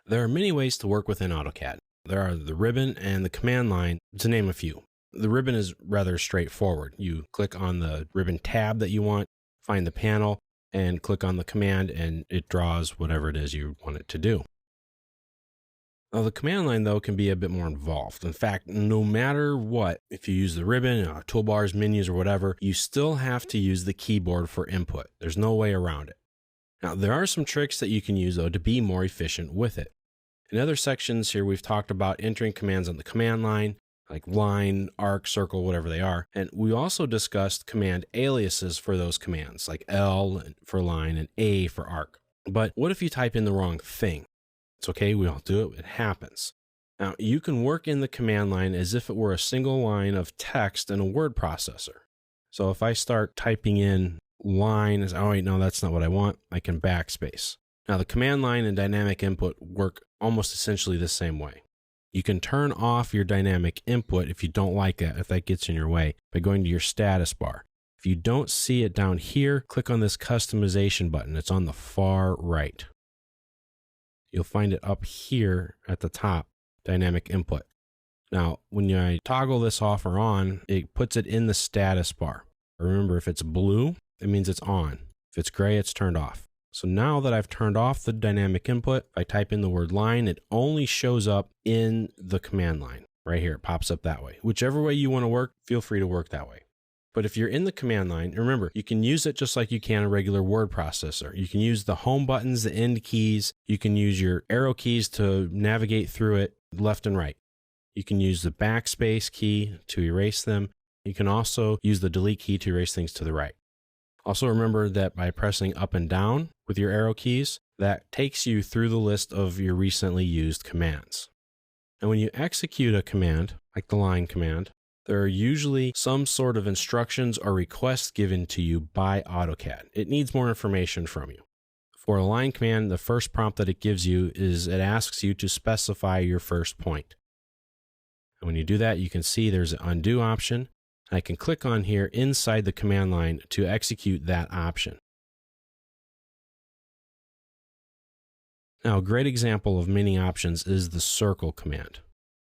There are many ways to work within AutoCAD. There are the ribbon and the command line, to name a few. The ribbon is rather straightforward. You click on the ribbon tab that you want, find the panel, and click on the command, and it draws whatever it is you want it to do. Now, the command line, though, can be a bit more involved. In fact, no matter what, if you use the ribbon, toolbars, menus, or whatever, you still have to use the keyboard for input. There's no way around it. Now, there are some tricks that you can use, though, to be more efficient with it. In other sections here, we've talked about entering commands on the command line, like line, arc, circle, whatever they are. And we also discussed command aliases for those commands, like L for line and A for arc. But what if you type in the wrong thing? It's okay, we all do it, it happens. Now, you can work in the command line as if it were a single line of text in a word processor. So if I start typing in line, oh wait, no, that's not what I want, I can backspace. Now, the command line and dynamic input work almost essentially the same way. You can turn off your dynamic input if you don't like that, if that gets in your way, by going to your status bar. If you don't see it down here, click on this customization button. It's on the far right. You'll find it up here at the top, dynamic input. Now, when I toggle this off or on, it puts it in the status bar. Remember, if it's blue, it means it's on. If it's gray, it's turned off. So now that I've turned off the dynamic input, if I type in the word line, it only shows up in the command line. Right here, it pops up that way. Whichever way you want to work, feel free to work that way. But if you're in the command line, remember, you can use it just like you can a regular word processor. You can use the home buttons, the end keys. You can use your arrow keys to navigate through it left and right. You can use the backspace key to erase them. You can also use the delete key to erase things to the right. Also remember that by pressing up and down with your arrow keys, that takes you through the list of your recently used commands. And when you execute a command, like the line command, there are usually some sort of instructions or requests given to you by AutoCAD. It needs more information from you. For a line command, the first prompt that it gives you is it asks you to specify your first point. And when you do that, you can see there's an undo option. I can click on here inside the command line to execute that option. Now, a great example of many options is the circle command.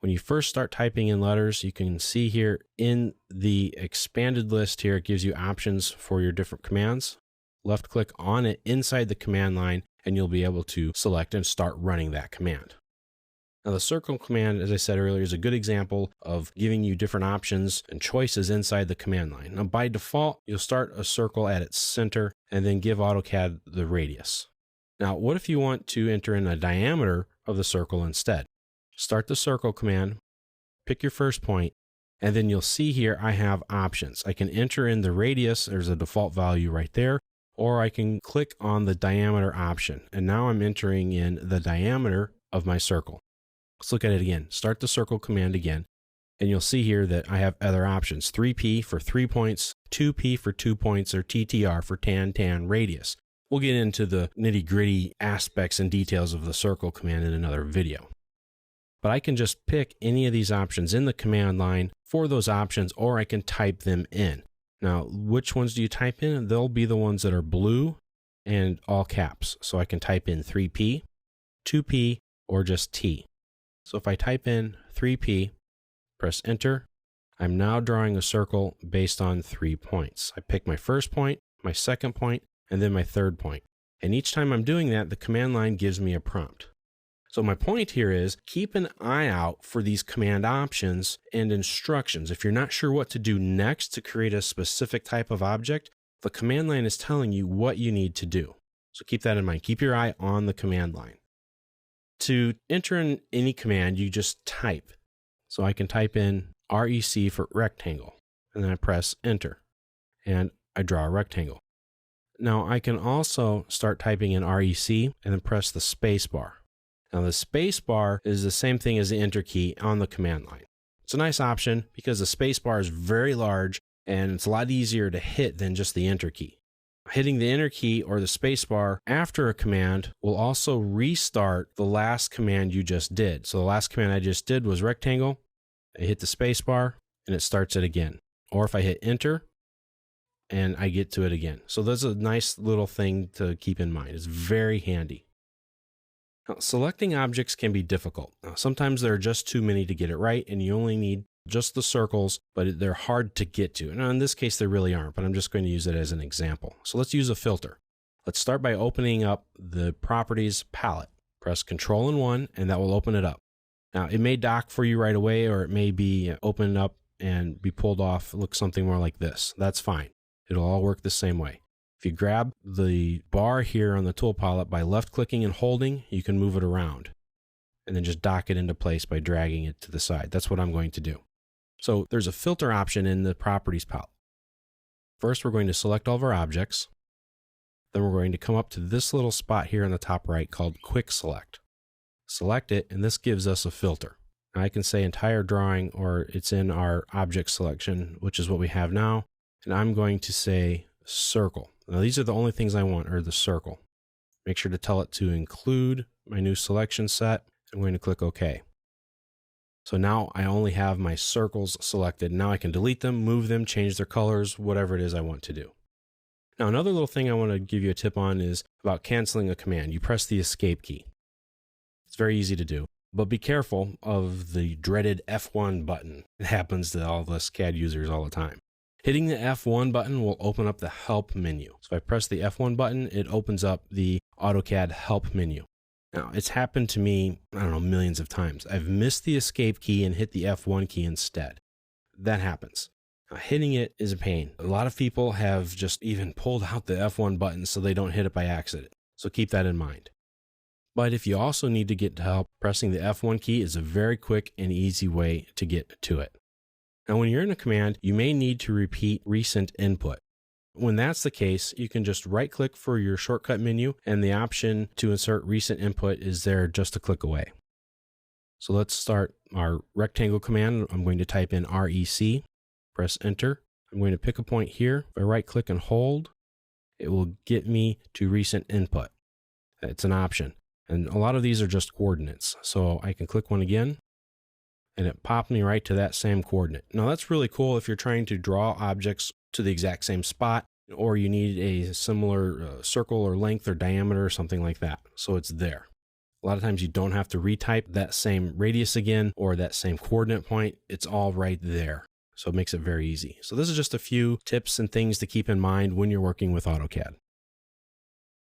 When you first start typing in letters, you can see here in the expanded list here, it gives you options for your different commands. Left click on it inside the command line, and you'll be able to select and start running that command. Now, the circle command, as I said earlier, is a good example of giving you different options and choices inside the command line. Now, by default, you'll start a circle at its center and then give AutoCAD the radius. Now, what if you want to enter in a diameter of the circle instead? Start the circle command, pick your first point, and then you'll see here I have options. I can enter in the radius, there's a default value right there, or I can click on the diameter option. And now I'm entering in the diameter of my circle. Let's look at it again. Start the circle command again, and you'll see here that I have other options. 3P for 3 points, 2P for 2 points, or TTR for tan radius. We'll get into the nitty-gritty aspects and details of the circle command in another video. But I can just pick any of these options in the command line for those options, or I can type them in. Now, which ones do you type in? They'll be the ones that are blue and all caps. So I can type in 3P, 2P, or just T. So if I type in 3P, press enter, I'm now drawing a circle based on 3 points. I pick my first point, my second point, and then my third point. And each time I'm doing that, the command line gives me a prompt. So my point here is keep an eye out for these command options and instructions. If you're not sure what to do next to create a specific type of object, the command line is telling you what you need to do. So keep that in mind. Keep your eye on the command line. To enter in any command, you just type. So I can type in REC for rectangle, and then I press enter, and I draw a rectangle. Now I can also start typing in REC and then press the space bar. Now the space bar is the same thing as the enter key on the command line. It's a nice option because the space bar is very large and it's a lot easier to hit than just the enter key. Hitting the enter key or the space bar after a command will also restart the last command you just did. So the last command I just did was rectangle. I hit the space bar and it starts it again. Or if I hit enter and I get to it again. So that's a nice little thing to keep in mind. It's very handy. Now, selecting objects can be difficult. Now, sometimes there are just too many to get it right, and you only need just the circles, but they're hard to get to. Now, in this case, they really aren't, but I'm just going to use it as an example. So let's use a filter. Let's start by opening up the Properties palette. Press Control and 1, and that will open it up. Now, it may dock for you right away, or it may be open up and be pulled off, look something more like this. That's fine. It'll all work the same way. If you grab the bar here on the tool palette by left-clicking and holding, you can move it around and then just dock it into place by dragging it to the side. That's what I'm going to do. So there's a filter option in the Properties palette. First, we're going to select all of our objects. Then we're going to come up to this little spot here on the top right called Quick Select. Select it, and this gives us a filter. Now, I can say entire drawing, or it's in our object selection, which is what we have now. And I'm going to say circle. Now, these are the only things I want, are the circle. Make sure to tell it to include my new selection set. I'm going to click OK. So now I only have my circles selected. Now I can delete them, move them, change their colors, whatever it is I want to do. Now, another little thing I want to give you a tip on is about canceling a command. You press the escape key. It's very easy to do, but be careful of the dreaded F1 button. It happens to all of us CAD users all the time. Hitting the F1 button will open up the Help menu. So if I press the F1 button, it opens up the AutoCAD Help menu. Now, it's happened to me, I don't know, millions of times. I've missed the escape key and hit the F1 key instead. That happens. Now, hitting it is a pain. A lot of people have just even pulled out the F1 button so they don't hit it by accident. So keep that in mind. But if you also need to get help, pressing the F1 key is a very quick and easy way to get to it. Now, when you're in a command, you may need to repeat recent input. When that's the case, you can just right-click for your shortcut menu, and the option to insert recent input is there just a click away. So let's start our rectangle command. I'm going to type in REC, press Enter. I'm going to pick a point here. If I right-click and hold, it will get me to recent input. It's an option. And a lot of these are just coordinates. So I can click one again, and it popped me right to that same coordinate. Now, that's really cool if you're trying to draw objects to the exact same spot, or you need a similar circle or length or diameter or something like that. So it's there. A lot of times you don't have to retype that same radius again or that same coordinate point. It's all right there. So it makes it very easy. So this is just a few tips and things to keep in mind when you're working with AutoCAD.